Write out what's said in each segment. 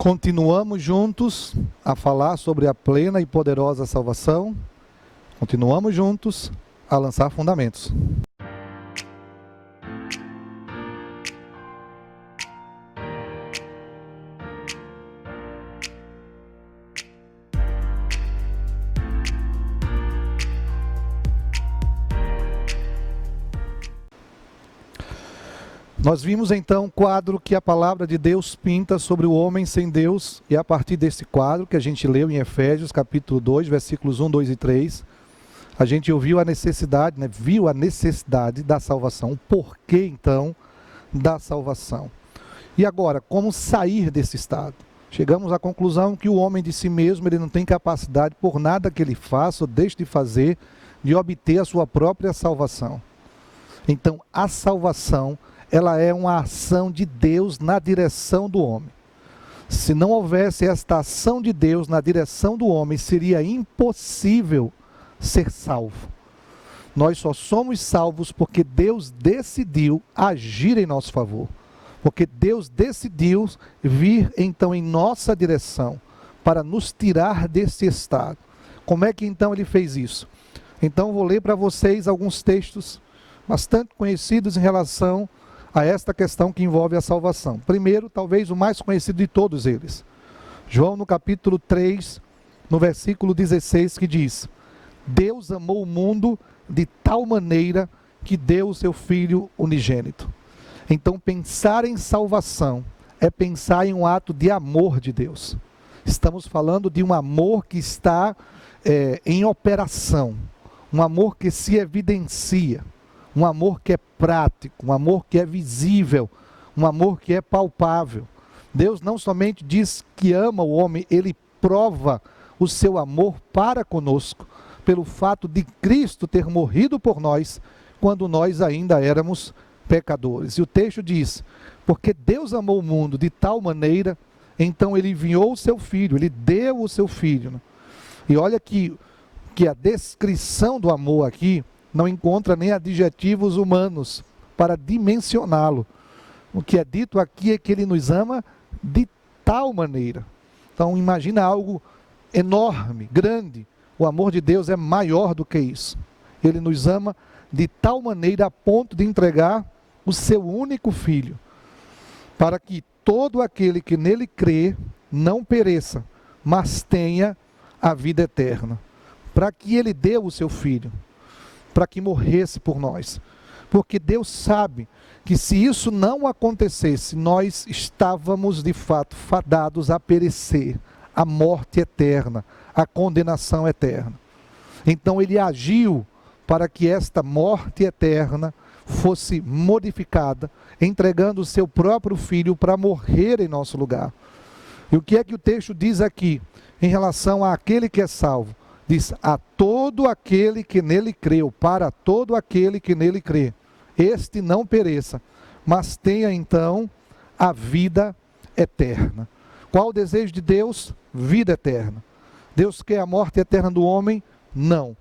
Continuamos juntos a falar sobre a plena e poderosa salvação. Continuamos juntos a lançar fundamentos. Nós vimos então um quadro que a palavra de Deus pinta sobre o homem sem Deus, e a partir desse quadro que a gente leu em Efésios capítulo 2, versículos 1, 2 e 3, a gente ouviu a necessidade, viu a necessidade da salvação, o porquê então da salvação. E agora, como sair desse estado? Chegamos à conclusão que o homem de si mesmo, ele não tem capacidade por nada que ele faça ou deixe de fazer, de obter a sua própria salvação. Então, a salvação, ela é uma ação de Deus na direção do homem. Se não houvesse esta ação de Deus na direção do homem, seria impossível ser salvo. Nós só somos salvos porque Deus decidiu agir em nosso favor. Porque Deus decidiu vir então em nossa direção para nos tirar desse estado. Como é que então ele fez isso? Então vou ler para vocês alguns textos bastante conhecidos em relação a esta questão que envolve a salvação. Primeiro, talvez o mais conhecido de todos eles. João no capítulo 3, no versículo 16, que diz: Deus amou o mundo de tal maneira que deu o seu Filho unigênito. Então, pensar em salvação é pensar em um ato de amor de Deus. Estamos falando de um amor que está em operação, um amor que se evidencia, um amor que é prático, um amor que é visível, um amor que é palpável. Deus não somente diz que ama o homem, Ele prova o seu amor para conosco, pelo fato de Cristo ter morrido por nós, quando nós ainda éramos pecadores. E o texto diz, porque Deus amou o mundo de tal maneira, então Ele enviou o seu Filho, Ele deu o seu Filho. E olha que a descrição do amor aqui, não encontra nem adjetivos humanos para dimensioná-lo. O que é dito aqui é que Ele nos ama de tal maneira. Então imagina algo enorme, grande. O amor de Deus é maior do que isso. Ele nos ama de tal maneira a ponto de entregar o seu único Filho, para que todo aquele que nele crê não pereça, mas tenha a vida eterna. Para que Ele deu o seu Filho, para que morresse por nós. Porque Deus sabe que se isso não acontecesse, nós estávamos de fato fadados a perecer, a morte eterna, a condenação eterna. Então Ele agiu para que esta morte eterna fosse modificada, entregando o seu próprio Filho para morrer em nosso lugar. E o que é que o texto diz aqui, em relação àquele que é salvo? Diz, a todo aquele que nele creu, para todo aquele que nele crê, este não pereça, mas tenha então a vida eterna. Qual o desejo de Deus? Vida eterna. Deus quer a morte eterna do homem? Não.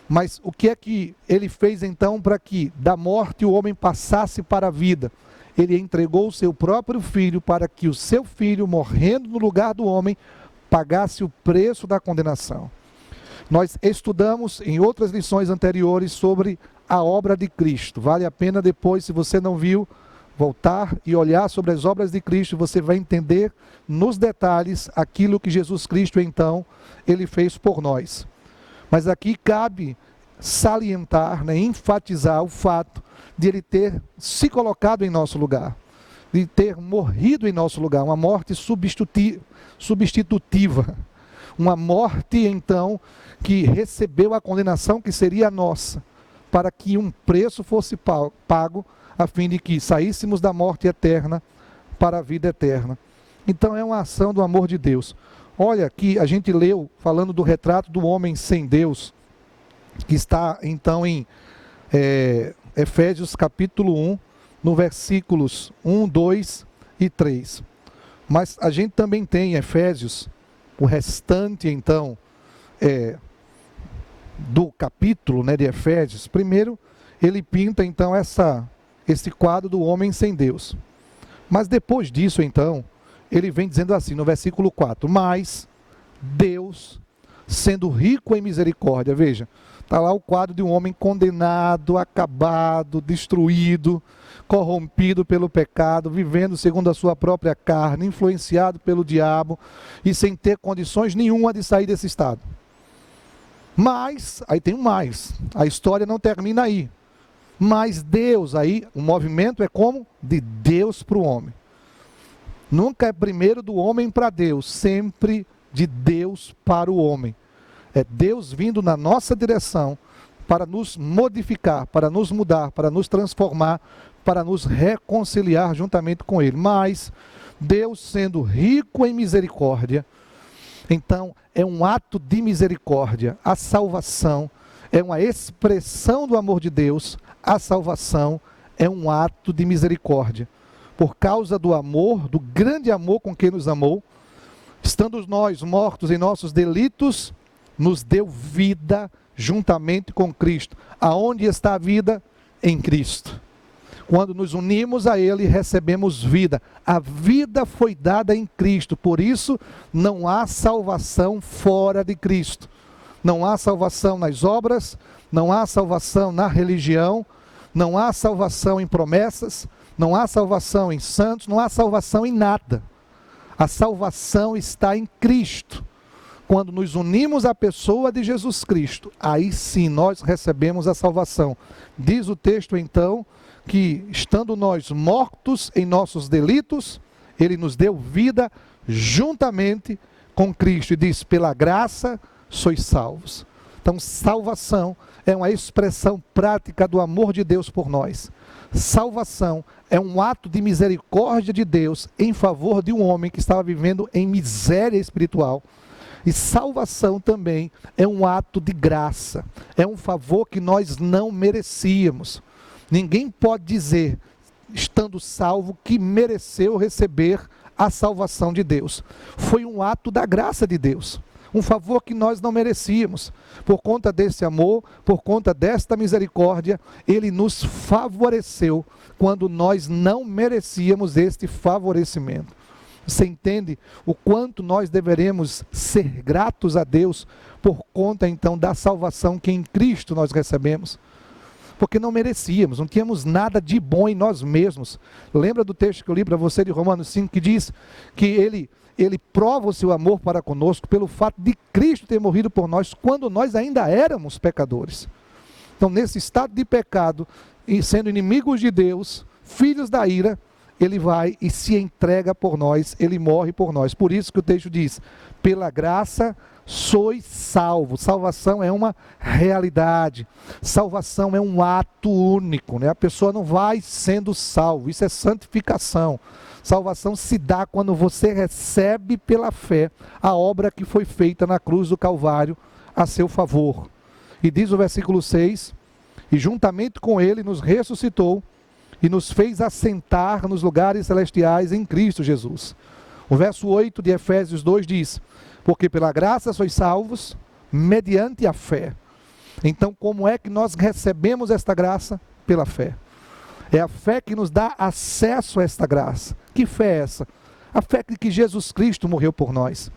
Mas o que é que Ele fez então para que da morte o homem passasse para a vida? Ele entregou o seu próprio Filho para que o seu Filho, morrendo no lugar do homem, pagasse o preço da condenação. Nós estudamos em outras lições anteriores sobre a obra de Cristo. Vale a pena depois, se você não viu, voltar e olhar sobre as obras de Cristo. Você vai entender nos detalhes aquilo que Jesus Cristo, então, Ele fez por nós. Mas aqui cabe salientar, enfatizar o fato de Ele ter se colocado em nosso lugar, de ter morrido em nosso lugar, uma morte substitutiva. Uma morte, então, que recebeu a condenação que seria a nossa, para que um preço fosse pago, a fim de que saíssemos da morte eterna para a vida eterna. Então é uma ação do amor de Deus. Olha que a gente leu, falando do retrato do homem sem Deus, que está então em Efésios capítulo 1, no versículos 1, 2 e 3. Mas a gente também tem em Efésios, o restante então do capítulo de Efésios. Primeiro ele pinta então esse quadro do homem sem Deus. Mas depois disso então, ele vem dizendo assim, no versículo 4, mas Deus, sendo rico em misericórdia, veja, está lá o quadro de um homem condenado, acabado, destruído, corrompido pelo pecado, vivendo segundo a sua própria carne, influenciado pelo diabo e sem ter condições nenhuma de sair desse estado. Mas, aí tem um mais, a história não termina aí. Mas Deus, aí o movimento é como? De Deus para o homem. Nunca é primeiro do homem para Deus, sempre de Deus para o homem. É Deus vindo na nossa direção para nos modificar, para nos mudar, para nos transformar, para nos reconciliar juntamente com Ele. Mas Deus, sendo rico em misericórdia, então é um ato de misericórdia. A salvação é uma expressão do amor de Deus. A salvação é um ato de misericórdia. Por causa do amor, do grande amor com que nos amou, estando nós mortos em nossos delitos, nos deu vida juntamente com Cristo. Aonde está a vida? Em Cristo. Quando nos unimos a Ele, recebemos vida. A vida foi dada em Cristo, por isso não há salvação fora de Cristo. Não há salvação nas obras, não há salvação na religião, não há salvação em promessas, não há salvação em santos, não há salvação em nada. A salvação está em Cristo. Quando nos unimos à pessoa de Jesus Cristo, aí sim nós recebemos a salvação. Diz o texto então, que estando nós mortos em nossos delitos, Ele nos deu vida juntamente com Cristo. E diz, pela graça sois salvos. Então salvação é uma expressão prática do amor de Deus por nós. Salvação é um ato de misericórdia de Deus em favor de um homem que estava vivendo em miséria espiritual. E salvação também é um ato de graça, é um favor que nós não merecíamos. Ninguém pode dizer, estando salvo, que mereceu receber a salvação de Deus. Foi um ato da graça de Deus, um favor que nós não merecíamos. Por conta desse amor, por conta desta misericórdia, Ele nos favoreceu quando nós não merecíamos este favorecimento. Você entende o quanto nós deveremos ser gratos a Deus por conta então da salvação que em Cristo nós recebemos? Porque não merecíamos, não tínhamos nada de bom em nós mesmos. Lembra do texto que eu li para você de Romanos 5, que diz que ele prova o seu amor para conosco pelo fato de Cristo ter morrido por nós quando nós ainda éramos pecadores. Então, nesse estado de pecado, e sendo inimigos de Deus, filhos da ira, Ele vai e se entrega por nós, Ele morre por nós. Por isso que o texto diz, pela graça sois salvos. Salvação é uma realidade, salvação é um ato único, né? A pessoa não vai sendo salvo, isso é santificação. Salvação se dá quando você recebe pela fé a obra que foi feita na cruz do Calvário a seu favor. E diz o versículo 6, e juntamente com Ele nos ressuscitou, e nos fez assentar nos lugares celestiais em Cristo Jesus. O verso 8 de Efésios 2 diz, porque pela graça sois salvos, mediante a fé. Então, como é que nós recebemos esta graça? Pela fé. É a fé que nos dá acesso a esta graça. Que fé é essa? A fé de que Jesus Cristo morreu por nós.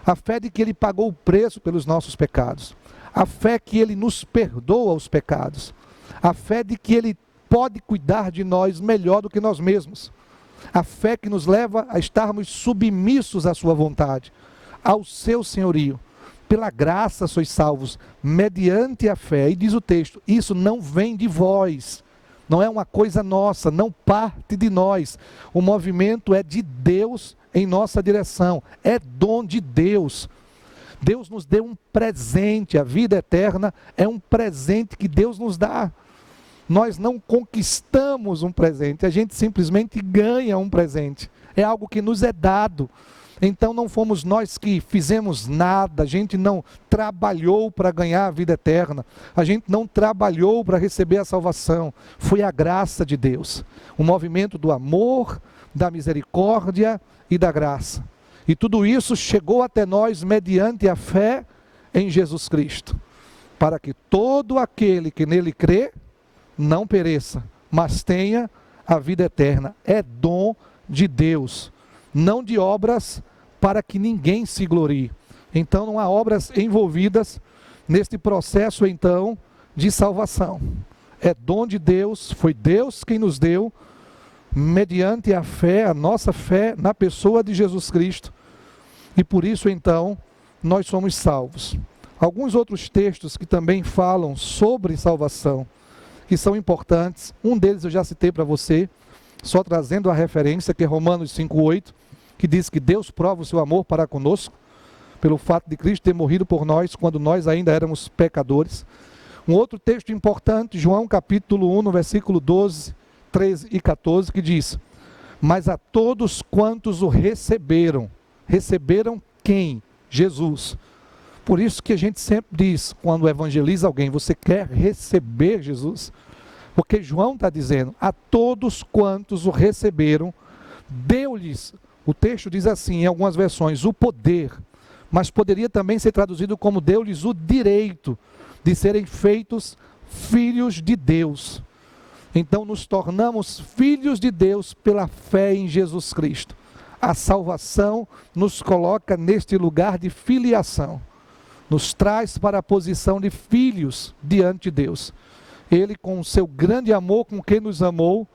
A fé de que Ele pagou o preço pelos nossos pecados. A fé que Ele nos perdoa os pecados. A fé de que Ele pode cuidar de nós melhor do que nós mesmos. A fé que nos leva a estarmos submissos à sua vontade, ao seu senhorio. Pela graça sois salvos, mediante a fé. E diz o texto, isso não vem de vós, não é uma coisa nossa, não parte de nós. O movimento é de Deus em nossa direção, é dom de Deus. Deus nos deu um presente, a vida eterna é um presente que Deus nos dá. Nós não conquistamos um presente, a gente simplesmente ganha um presente. É algo que nos é dado. Então não fomos nós que fizemos nada, a gente não trabalhou para ganhar a vida eterna, a gente não trabalhou para receber a salvação. Foi a graça de Deus, o movimento do amor, da misericórdia e da graça. E tudo isso chegou até nós mediante a fé em Jesus Cristo, para que todo aquele que nele crê, não pereça, mas tenha a vida eterna. É dom de Deus. não de obras para que ninguém se glorie. Então não há obras envolvidas neste processo então de salvação. É dom de Deus, foi Deus quem nos deu, mediante a fé, a nossa fé na pessoa de Jesus Cristo. E por isso então nós somos salvos. Alguns outros textos que também falam sobre salvação, que são importantes. Um deles eu já citei para você, só trazendo a referência, que é Romanos 5,8, que diz que Deus prova o seu amor para conosco, pelo fato de Cristo ter morrido por nós, quando nós ainda éramos pecadores. Um outro texto importante, João capítulo 1, no versículo 12, 13 e 14, que diz: mas a todos quantos o receberam, receberam quem? Jesus. Por isso que a gente sempre diz, quando evangeliza alguém, você quer receber Jesus? Porque João está dizendo, a todos quantos o receberam, deu-lhes, o texto diz assim, em algumas versões, o poder, mas poderia também ser traduzido como deu-lhes o direito de serem feitos filhos de Deus. Então nos tornamos filhos de Deus pela fé em Jesus Cristo. A salvação nos coloca neste lugar de filiação, nos traz para a posição de filhos diante de Deus. Ele, com o seu grande amor com quem nos amou,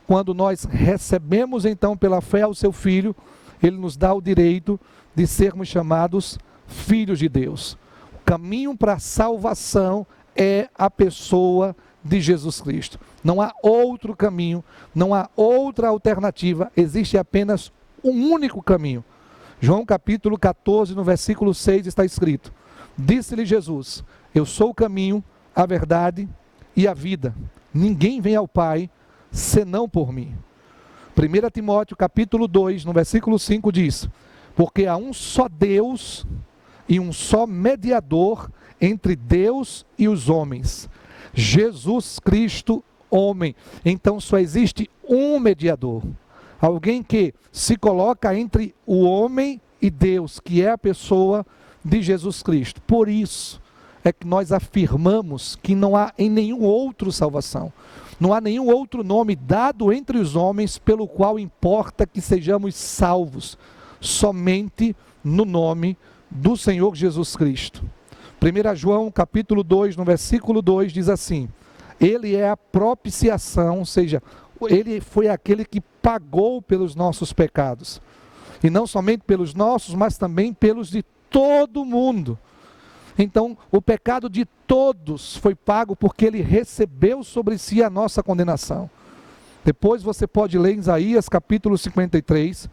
quando nós recebemos então pela fé ao seu Filho, ele nos dá o direito de sermos chamados filhos de Deus. O caminho para a salvação é a pessoa de Jesus Cristo. Não há outro caminho, não há outra alternativa, existe apenas um único caminho. João capítulo 14, no versículo 6 está escrito: disse-lhe Jesus, eu sou o caminho, a verdade e a vida. Ninguém vem ao Pai, senão por mim. 1 Timóteo capítulo 2, no versículo 5 diz: porque há um só Deus e um só mediador entre Deus e os homens, Jesus Cristo, homem. Então só existe um mediador, alguém que se coloca entre o homem e Deus, que é a pessoa de Jesus Cristo. Por isso é que nós afirmamos que não há em nenhum outro salvação, não há nenhum outro nome dado entre os homens pelo qual importa que sejamos salvos, somente no nome do Senhor Jesus Cristo. 1 João capítulo 2, no versículo 2 diz assim: ele é a propiciação, ou seja, ele foi aquele que pagou pelos nossos pecados, e não somente pelos nossos, mas também pelos de todo mundo. Então, o pecado de todos foi pago porque ele recebeu sobre si a nossa condenação. Depois você pode ler em Isaías capítulo 53,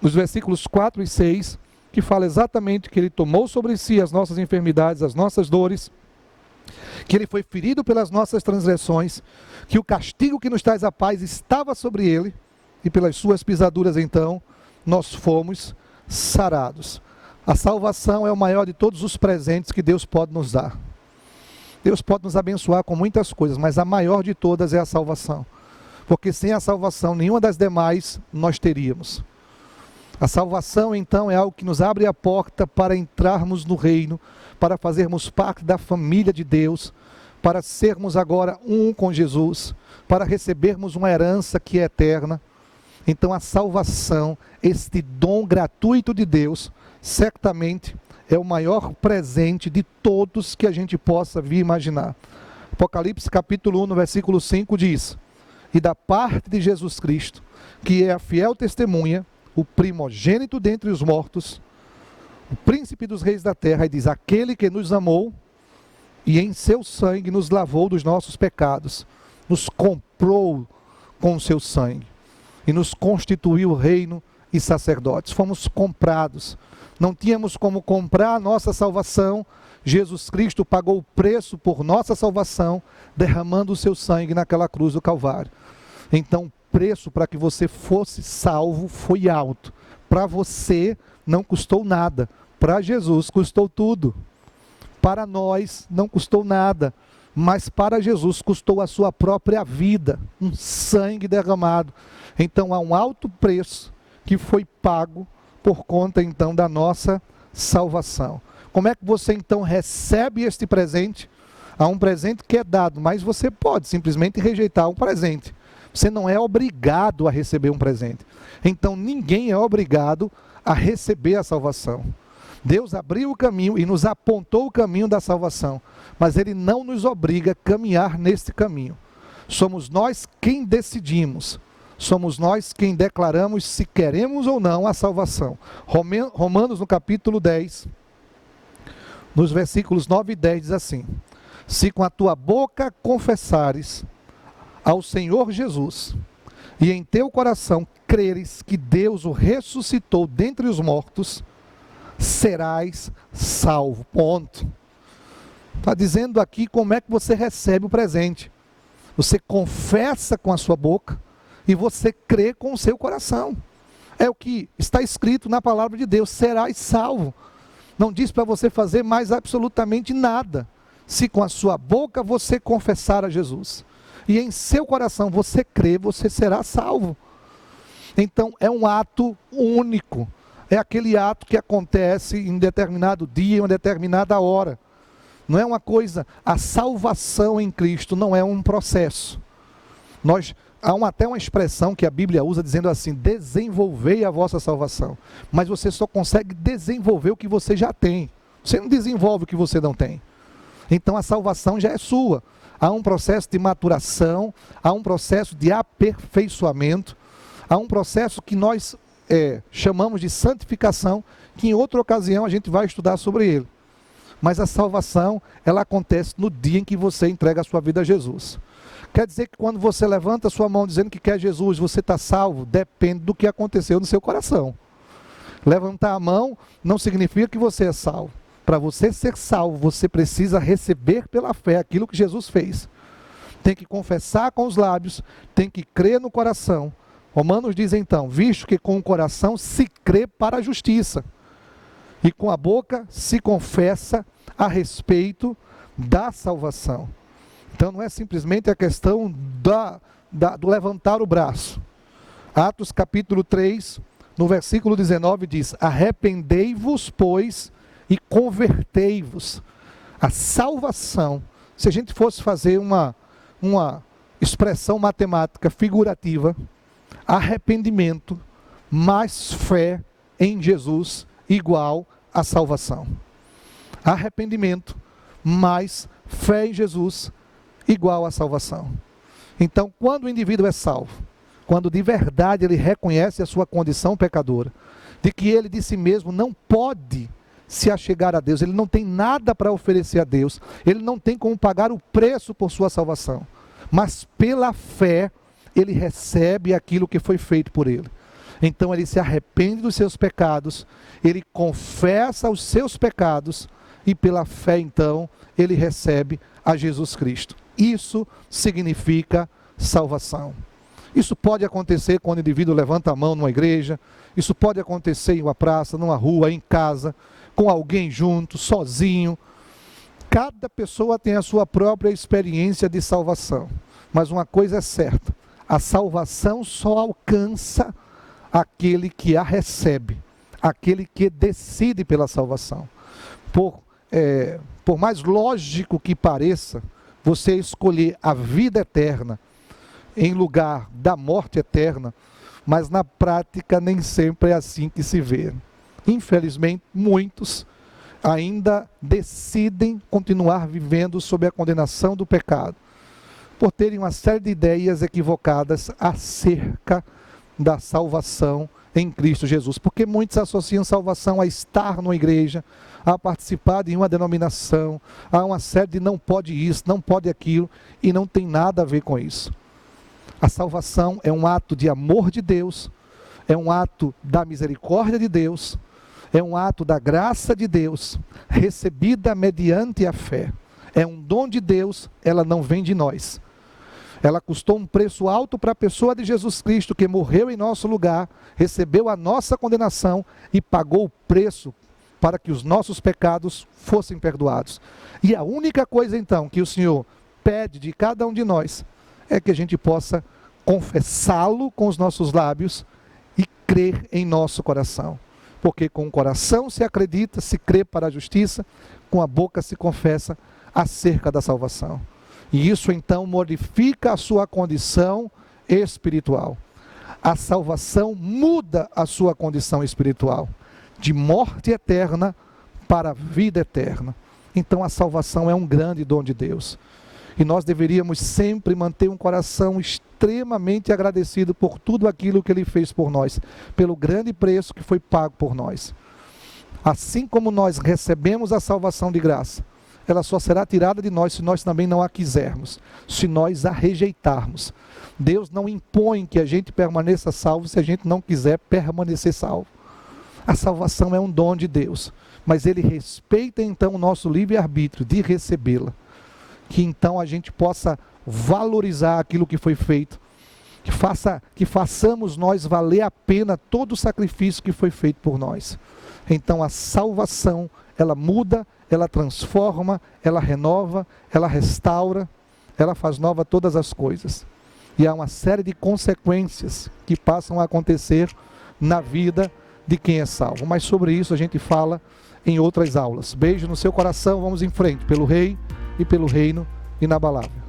os versículos 4 e 6, que fala exatamente que ele tomou sobre si as nossas enfermidades, as nossas dores, que ele foi ferido pelas nossas transgressões, que o castigo que nos traz a paz estava sobre ele, e pelas suas pisaduras então, nós fomos sarados. A salvação é o maior de todos os presentes que Deus pode nos dar. Deus pode nos abençoar com muitas coisas, mas a maior de todas é a salvação. Porque sem a salvação, nenhuma das demais nós teríamos. A salvação, então, é algo que nos abre a porta para entrarmos no reino, para fazermos parte da família de Deus, para sermos agora um com Jesus, para recebermos uma herança que é eterna. Então a salvação, este dom gratuito de Deus, certamente é o maior presente de todos que a gente possa vir imaginar. Apocalipse capítulo 1, no versículo 5 diz: e da parte de Jesus Cristo, que é a fiel testemunha, o primogênito dentre os mortos, o príncipe dos reis da terra, e diz: aquele que nos amou e em seu sangue nos lavou dos nossos pecados, nos comprou com o seu sangue e nos constituiu reino e sacerdotes. Fomos comprados, não tínhamos como comprar a nossa salvação. Jesus Cristo pagou o preço por nossa salvação, derramando o seu sangue naquela cruz do Calvário. Então o preço para que você fosse salvo foi alto. Para você não custou nada, para Jesus custou tudo. Para nós não custou nada, mas para Jesus custou a sua própria vida, um sangue derramado. Então há um alto preço que foi pago por conta então da nossa salvação. Como é que você então recebe este presente? Há um presente que é dado, mas você pode simplesmente rejeitar um presente. Você não é obrigado a receber um presente. Então ninguém é obrigado a receber a salvação. Deus abriu o caminho e nos apontou o caminho da salvação, mas Ele não nos obriga a caminhar nesse caminho. Somos nós quem decidimos, somos nós quem declaramos se queremos ou não a salvação. Romanos no capítulo 10, nos versículos 9 e 10 diz assim: se com a tua boca confessares ao Senhor Jesus, e em teu coração creres que Deus o ressuscitou dentre os mortos, serás salvo. Ponto. Está dizendo aqui como é que você recebe o presente. Você confessa com a sua boca e você crê com o seu coração. É o que está escrito na palavra de Deus: serás salvo. Não diz para você fazer mais absolutamente nada. Se com a sua boca você confessar a Jesus e em seu coração você crê, você será salvo. Então é um ato único. É aquele ato que acontece em determinado dia, em uma determinada hora. Não é uma coisa, a salvação em Cristo não é um processo. Há até uma expressão que a Bíblia usa dizendo assim: desenvolvei a vossa salvação. Mas você só consegue desenvolver o que você já tem. Você não desenvolve o que você não tem. Então a salvação já é sua. Há um processo de maturação, há um processo de aperfeiçoamento, há um processo que nós chamamos de santificação, que em outra ocasião a gente vai estudar sobre ele. Mas a salvação, ela acontece no dia em que você entrega a sua vida a Jesus. Quer dizer que quando você levanta a sua mão dizendo que quer Jesus, você está salvo? Depende do que aconteceu no seu coração. Levantar a mão não significa que você é salvo. Para você ser salvo, você precisa receber pela fé aquilo que Jesus fez. Tem que confessar com os lábios, tem que crer no coração. Romanos diz então: visto que com o coração se crê para a justiça, e com a boca se confessa a respeito da salvação. Então não é simplesmente a questão do levantar o braço. Atos capítulo 3, no versículo 19 diz: arrependei-vos, pois, e convertei-vos. A salvação, se a gente fosse fazer uma expressão matemática figurativa, arrependimento mais fé em Jesus igual a salvação. Arrependimento mais fé em Jesus igual a salvação. Então, quando o indivíduo é salvo, quando de verdade ele reconhece a sua condição pecadora, de que ele de si mesmo não pode se achegar a Deus, ele não tem nada para oferecer a Deus, ele não tem como pagar o preço por sua salvação, mas pela fé ele recebe aquilo que foi feito por ele. Então ele se arrepende dos seus pecados, ele confessa os seus pecados e pela fé então ele recebe a Jesus Cristo. Isso significa salvação. Isso pode acontecer quando o indivíduo levanta a mão numa igreja, isso pode acontecer em uma praça, numa rua, em casa, com alguém junto, sozinho. Cada pessoa tem a sua própria experiência de salvação. Mas uma coisa é certa: a salvação só alcança aquele que a recebe, aquele que decide pela salvação. Por mais lógico que pareça, você escolher a vida eterna em lugar da morte eterna, mas na prática nem sempre é assim que se vê. Infelizmente, muitos ainda decidem continuar vivendo sob a condenação do pecado, por terem uma série de ideias equivocadas acerca da salvação em Cristo Jesus. Porque muitos associam salvação a estar numa igreja, a participar de uma denominação, a uma série de não pode isso, não pode aquilo, e não tem nada a ver com isso. A salvação é um ato de amor de Deus, é um ato da misericórdia de Deus, é um ato da graça de Deus, recebida mediante a fé. É um dom de Deus, ela não vem de nós. Ela custou um preço alto para a pessoa de Jesus Cristo, que morreu em nosso lugar, recebeu a nossa condenação e pagou o preço para que os nossos pecados fossem perdoados. E a única coisa então que o Senhor pede de cada um de nós é que a gente possa confessá-lo com os nossos lábios e crer em nosso coração. Porque com o coração se acredita, se crê para a justiça, com a boca se confessa acerca da salvação. E isso então modifica a sua condição espiritual. A salvação muda a sua condição espiritual, de morte eterna para a vida eterna. Então a salvação é um grande dom de Deus. E nós deveríamos sempre manter um coração extremamente agradecido por tudo aquilo que Ele fez por nós, pelo grande preço que foi pago por nós. Assim como nós recebemos a salvação de graça, ela só será tirada de nós se nós também não a quisermos, se nós a rejeitarmos. Deus não impõe que a gente permaneça salvo se a gente não quiser permanecer salvo. A salvação é um dom de Deus, mas Ele respeita então o nosso livre-arbítrio de recebê-la. Que então a gente possa valorizar aquilo que foi feito, que façamos nós valer a pena todo o sacrifício que foi feito por nós. Então a salvação, ela muda, ela transforma, ela renova, ela restaura, ela faz nova todas as coisas. E há uma série de consequências que passam a acontecer na vida de quem é salvo. Mas sobre isso a gente fala em outras aulas. Beijo no seu coração, vamos em frente, pelo Rei e pelo reino inabalável.